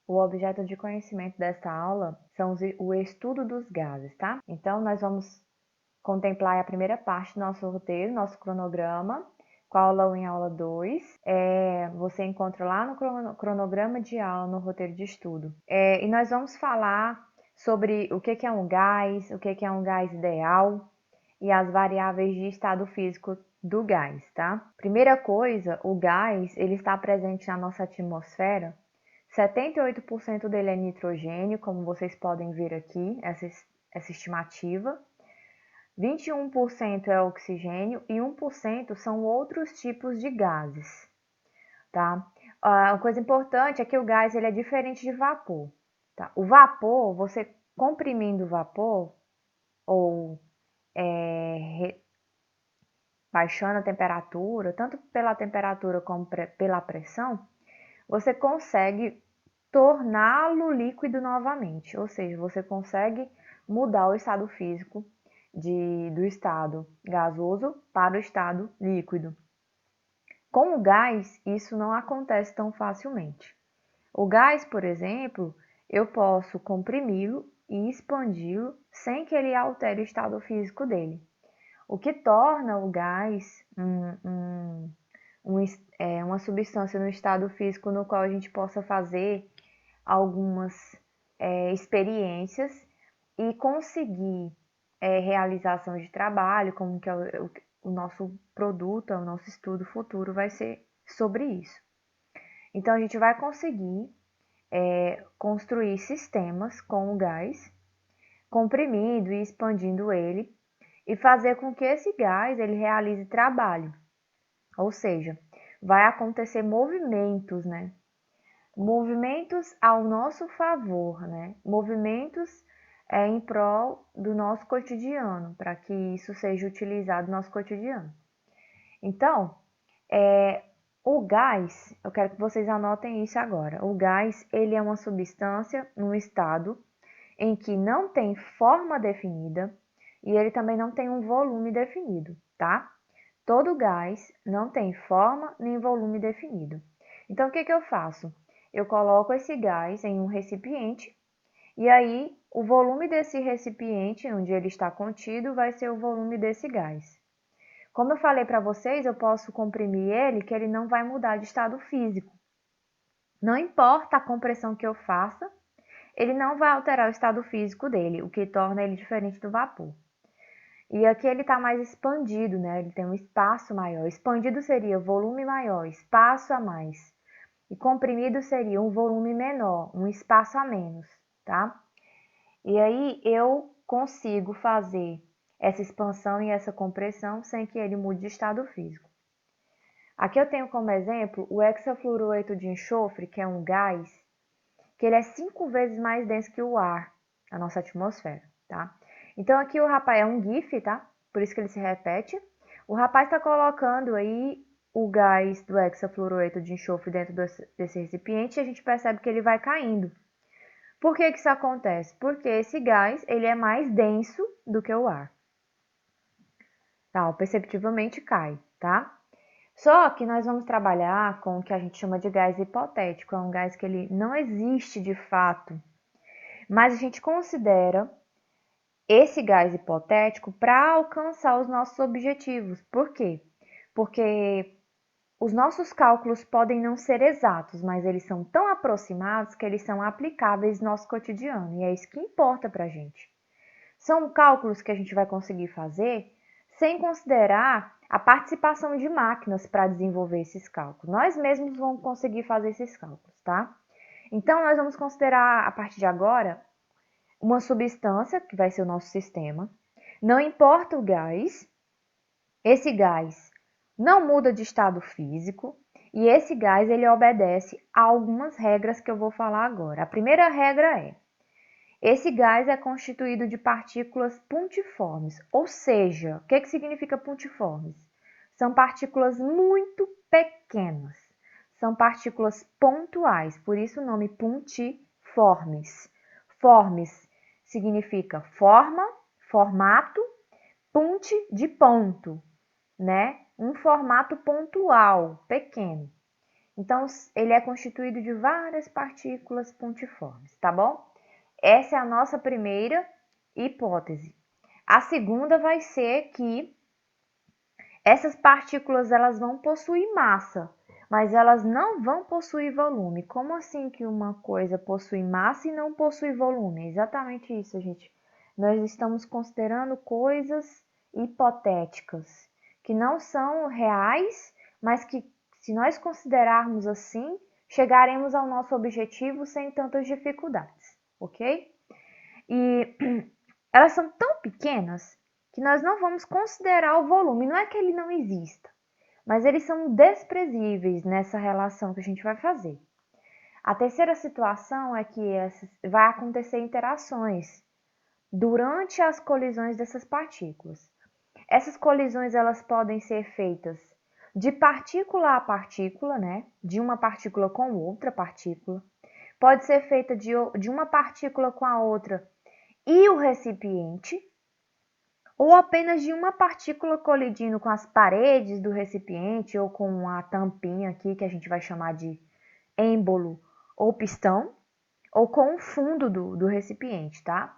O objeto de conhecimento desta aula são o estudo dos gases, tá? Então, nós vamos contemplar a primeira parte do nosso roteiro, nosso cronograma, com a aula 1 e a aula 2. Você encontra lá no cronograma de aula, no roteiro de estudo. E nós vamos falar sobre o que é um gás, o que é um gás ideal e as variáveis de estado físico do gás, tá? Primeira coisa, o gás, ele está presente na nossa atmosfera. 78% dele é nitrogênio, como vocês podem ver aqui, essa estimativa. 21% é oxigênio e 1% são outros tipos de gases, tá? Uma coisa importante é que o gás ele é diferente de vapor, tá? O vapor, você comprimindo o vapor ou baixando a temperatura, tanto pela temperatura como pela pressão, você consegue torná-lo líquido novamente, ou seja, você consegue mudar o estado físico do estado gasoso para o estado líquido. Com o gás, isso não acontece tão facilmente. O gás, por exemplo, eu posso comprimi-lo e expandi-lo sem que ele altere o estado físico dele. O que torna o gás uma substância no estado físico no qual a gente possa fazer algumas experiências e conseguir realização de trabalho, como que é o nosso produto, o nosso estudo futuro vai ser sobre isso. Então, a gente vai conseguir construir sistemas com o gás, comprimindo e expandindo ele, e fazer com que esse gás ele realize trabalho. Ou seja, vai acontecer movimentos, né? Movimentos ao nosso favor, né? Movimentos em prol do nosso cotidiano, para que isso seja utilizado no nosso cotidiano. Então, o gás, eu quero que vocês anotem isso agora. O gás, ele é uma substância num estado em que não tem forma definida e ele também não tem um volume definido, tá? Todo gás não tem forma nem volume definido. Então, o que eu faço? Eu coloco esse gás em um recipiente e aí o volume desse recipiente, onde ele está contido, vai ser o volume desse gás. Como eu falei para vocês, eu posso comprimir ele, que ele não vai mudar de estado físico. Não importa a compressão que eu faça, ele não vai alterar o estado físico dele, o que torna ele diferente do vapor. E aqui ele está mais expandido, né? Ele tem um espaço maior. Expandido seria volume maior, espaço a mais. E comprimido seria um volume menor, um espaço a menos, tá? E aí eu consigo fazer essa expansão e essa compressão sem que ele mude de estado físico. Aqui eu tenho como exemplo o hexafluoroeto de enxofre, que é um gás, que ele é 5 vezes mais denso que o ar, a nossa atmosfera, tá? Então aqui o rapaz é um GIF, tá? Por isso que ele se repete. O rapaz está colocando aí o gás do hexafluoroeto de enxofre dentro desse recipiente e a gente percebe que ele vai caindo. Por que isso acontece? Porque esse gás ele é mais denso do que o ar. Tá? Perceptivelmente cai, tá? Só que nós vamos trabalhar com o que a gente chama de gás hipotético. É um gás que ele não existe de fato, mas a gente considera esse gás hipotético para alcançar os nossos objetivos. Por quê? Porque os nossos cálculos podem não ser exatos, mas eles são tão aproximados que eles são aplicáveis no nosso cotidiano, e é isso que importa para a gente. São cálculos que a gente vai conseguir fazer sem considerar a participação de máquinas para desenvolver esses cálculos. Nós mesmos vamos conseguir fazer esses cálculos, tá? Então, nós vamos considerar, a partir de agora, uma substância, que vai ser o nosso sistema. Não importa o gás, esse gás não muda de estado físico e esse gás ele obedece a algumas regras que eu vou falar agora. A primeira regra é: esse gás é constituído de partículas puntiformes, ou seja, o que significa puntiformes? São partículas muito pequenas, são partículas pontuais, por isso o nome puntiformes. Formes significa forma, formato, punte de ponto, né? um formato pontual, pequeno. Então, ele é constituído de várias partículas pontiformes, tá bom? Essa é a nossa primeira hipótese. A segunda vai ser que essas partículas elas vão possuir massa, mas elas não vão possuir volume. Como assim que uma coisa possui massa e não possui volume? É exatamente isso, gente. Nós estamos considerando coisas hipotéticas, que não são reais, mas que, se nós considerarmos assim, chegaremos ao nosso objetivo sem tantas dificuldades, ok? E elas são tão pequenas que nós não vamos considerar o volume. Não é que ele não exista, mas eles são desprezíveis nessa relação que a gente vai fazer. A terceira situação é que vai acontecer interações durante as colisões dessas partículas. Essas colisões elas podem ser feitas de partícula a partícula, né? De uma partícula com outra partícula. Pode ser feita de uma partícula com a outra e o recipiente, ou apenas de uma partícula colidindo com as paredes do recipiente ou com a tampinha aqui, que a gente vai chamar de êmbolo ou pistão, ou com o fundo do recipiente, tá?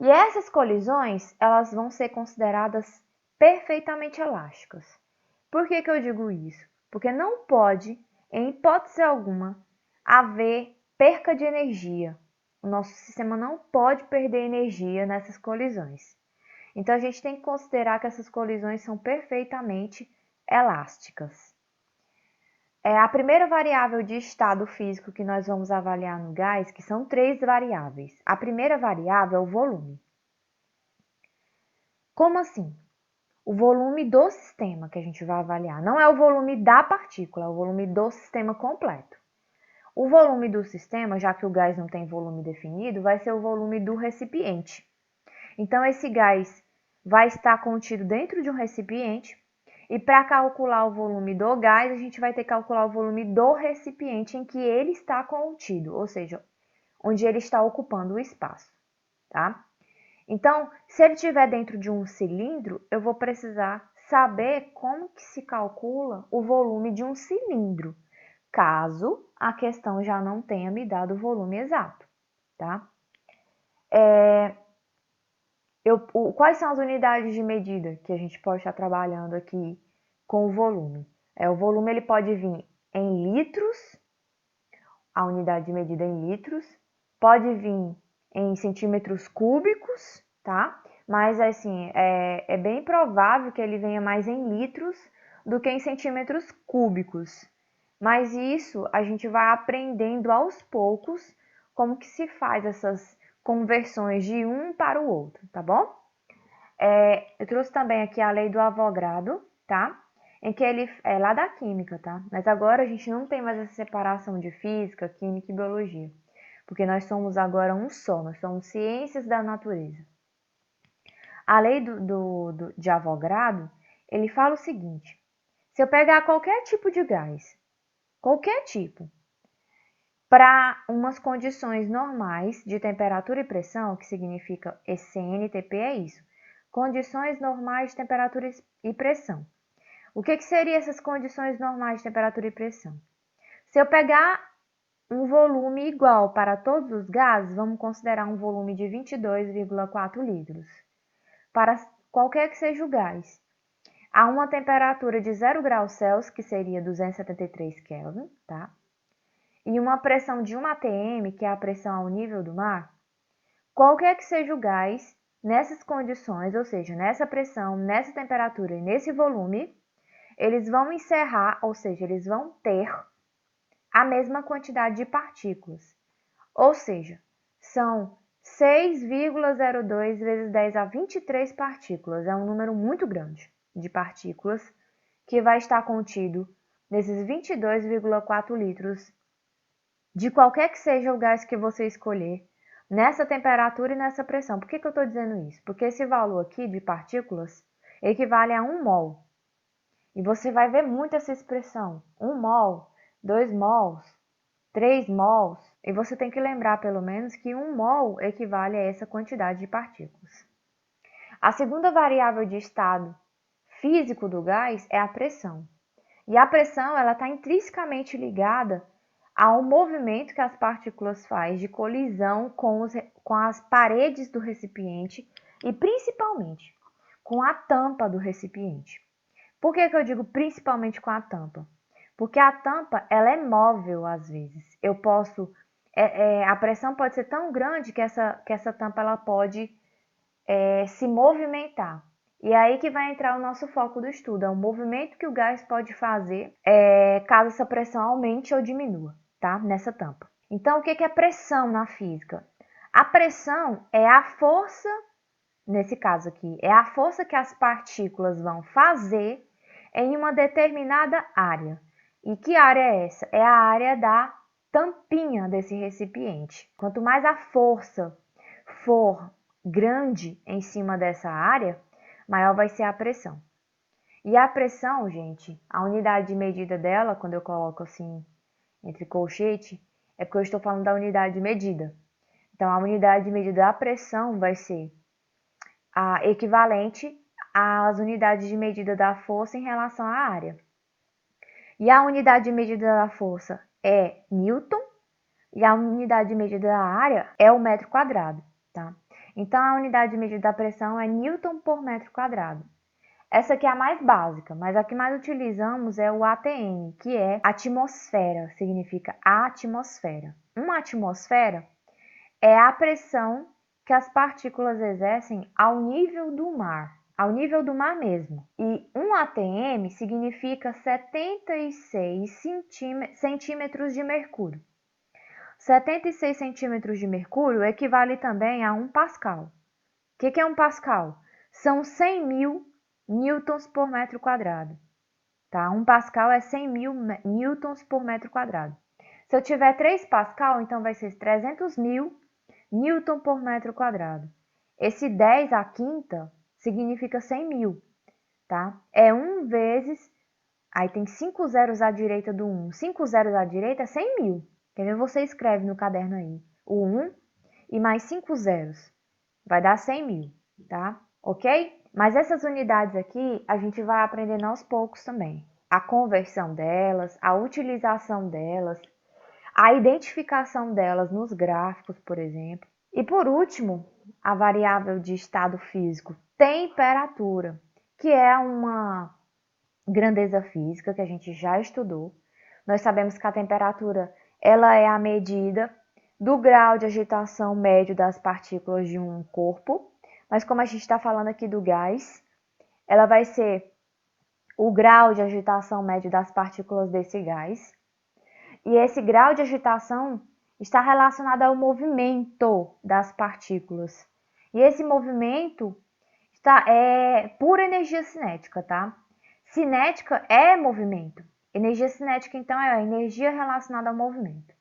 E essas colisões, elas vão ser consideradas perfeitamente elásticas. Por que que eu digo isso? Porque não pode, em hipótese alguma, haver perca de energia. O nosso sistema não pode perder energia nessas colisões. Então, a gente tem que considerar que essas colisões são perfeitamente elásticas. A primeira variável de estado físico que nós vamos avaliar no gás, que são 3 variáveis. A primeira variável é o volume. Como assim? O volume do sistema que a gente vai avaliar. Não é o volume da partícula, é o volume do sistema completo. O volume do sistema, já que o gás não tem volume definido, vai ser o volume do recipiente. Então, esse gás vai estar contido dentro de um recipiente e para calcular o volume do gás, a gente vai ter que calcular o volume do recipiente em que ele está contido, ou seja, onde ele está ocupando o espaço, tá? Então, se ele estiver dentro de um cilindro, eu vou precisar saber como que se calcula o volume de um cilindro, caso a questão já não tenha me dado o volume exato, tá? Quais são as unidades de medida que a gente pode estar trabalhando aqui com o volume? O volume ele pode vir em litros, a unidade de medida em litros, pode vir em centímetros cúbicos, tá? Mas assim, é bem provável que ele venha mais em litros do que em centímetros cúbicos. Mas isso a gente vai aprendendo aos poucos como que se faz essas conversões de um para o outro, tá bom? Eu trouxe também aqui a lei do Avogadro, tá? Em que ele é lá da química, tá? Mas agora a gente não tem mais essa separação de física, química e biologia, porque nós somos agora um só, nós somos ciências da natureza. A lei de Avogadro, ele fala o seguinte: se eu pegar qualquer tipo de gás, qualquer tipo, para umas condições normais de temperatura e pressão, que significa CNTP, é isso. Condições normais de temperatura e pressão. O que seriam essas condições normais de temperatura e pressão? Se eu pegar um volume igual para todos os gases, vamos considerar um volume de 22,4 litros. Para qualquer que seja o gás, a uma temperatura de 0 graus Celsius, que seria 273 Kelvin, tá? E uma pressão de 1 atm, que é a pressão ao nível do mar, qualquer que seja o gás, nessas condições, ou seja, nessa pressão, nessa temperatura e nesse volume, eles vão encerrar, ou seja, eles vão ter a mesma quantidade de partículas. Ou seja, são 6,02 vezes 10 a 23 partículas. É um número muito grande de partículas que vai estar contido nesses 22,4 litros de qualquer que seja o gás que você escolher, nessa temperatura e nessa pressão. Por que eu estou dizendo isso? Porque esse valor aqui de partículas equivale a 1 mol. E você vai ver muito essa expressão, 1 mol, 2 mols, 3 mols, e você tem que lembrar pelo menos que 1 mol equivale a essa quantidade de partículas. A segunda variável de estado físico do gás é a pressão. E a pressão ela está intrinsecamente ligada ao movimento que as partículas fazem de colisão com as paredes do recipiente e principalmente com a tampa do recipiente. Por que eu digo principalmente com a tampa? Porque a tampa ela é móvel às vezes. Eu posso, a pressão pode ser tão grande que essa tampa ela pode se movimentar. E é aí que vai entrar o nosso foco do estudo, é o movimento que o gás pode fazer caso essa pressão aumente ou diminua, tá? Nessa tampa. Então, o que é pressão na física? A pressão é a força, nesse caso aqui, é a força que as partículas vão fazer em uma determinada área. E que área é essa? É a área da tampinha desse recipiente. Quanto mais a força for grande em cima dessa área, maior vai ser a pressão. E a pressão, gente, a unidade de medida dela, quando eu coloco assim entre colchete, é porque eu estou falando da unidade de medida. Então, a unidade de medida da pressão vai ser a equivalente às unidades de medida da força em relação à área. E a unidade de medida da força é Newton e a unidade de medida da área é o metro quadrado, tá? Então, a unidade de medida da pressão é Newton por metro quadrado. Essa aqui é a mais básica, mas a que mais utilizamos é o ATM, que é atmosfera, significa atmosfera. Uma atmosfera é a pressão que as partículas exercem ao nível do mar mesmo. E um ATM significa 76 centímetros de mercúrio. 76 centímetros de mercúrio equivale também a 1 pascal. O que é 1 pascal? São 100 mil newtons por metro quadrado. Tá? 1 pascal é 100 mil newtons por metro quadrado. Se eu tiver 3 pascal, então vai ser 300 mil newton por metro quadrado. Esse 10 à quinta significa 100 mil. Tá? É 1 vezes, aí tem 5 zeros à direita do 1. 5 zeros à direita é 100 mil. Quer ver? Você escreve no caderno aí o 1 e mais 5 zeros. Vai dar 100 mil, tá? Ok? Mas essas unidades aqui a gente vai aprendendo aos poucos também. A conversão delas, a utilização delas, a identificação delas nos gráficos, por exemplo. E por último, a variável de estado físico, temperatura, que é uma grandeza física que a gente já estudou. Nós sabemos que a temperatura ela é a medida do grau de agitação médio das partículas de um corpo, mas como a gente está falando aqui do gás, ela vai ser o grau de agitação médio das partículas desse gás. E esse grau de agitação está relacionado ao movimento das partículas. E esse movimento é pura energia cinética, tá? Cinética é movimento. Energia cinética, então, é a energia relacionada ao movimento.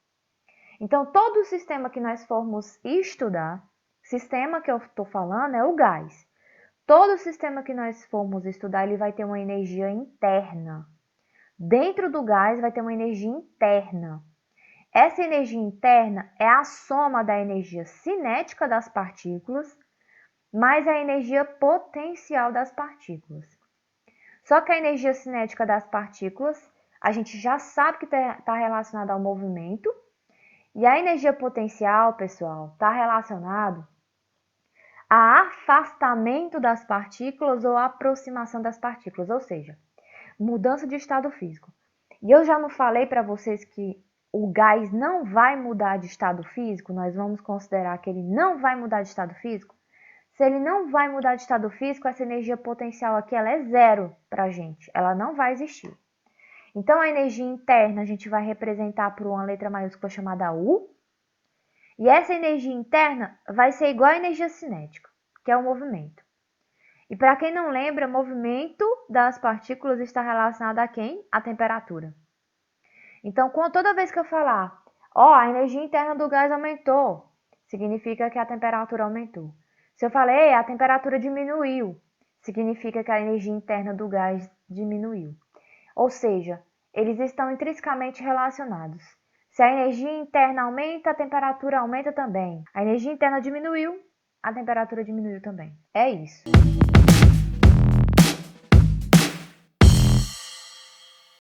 Então, todo o sistema que nós formos estudar, sistema que eu estou falando é o gás. Todo sistema que nós formos estudar, ele vai ter uma energia interna. Dentro do gás vai ter uma energia interna. Essa energia interna é a soma da energia cinética das partículas mais a energia potencial das partículas. Só que a energia cinética das partículas, a gente já sabe que está relacionada ao movimento, e a energia potencial, pessoal, está relacionado a afastamento das partículas ou aproximação das partículas, ou seja, mudança de estado físico. E eu já não falei para vocês que o gás não vai mudar de estado físico? Nós vamos considerar que ele não vai mudar de estado físico? Se ele não vai mudar de estado físico, essa energia potencial aqui ela é zero para a gente, ela não vai existir. Então, a energia interna a gente vai representar por uma letra maiúscula chamada U, e essa energia interna vai ser igual à energia cinética, que é o movimento. E para quem não lembra, movimento das partículas está relacionado a quem? A temperatura. Então, toda vez que eu falar, a energia interna do gás aumentou, significa que a temperatura aumentou. Se eu falei, a temperatura diminuiu, significa que a energia interna do gás diminuiu. Ou seja, eles estão intrinsecamente relacionados. Se a energia interna aumenta, a temperatura aumenta também. A energia interna diminuiu, a temperatura diminuiu também. É isso.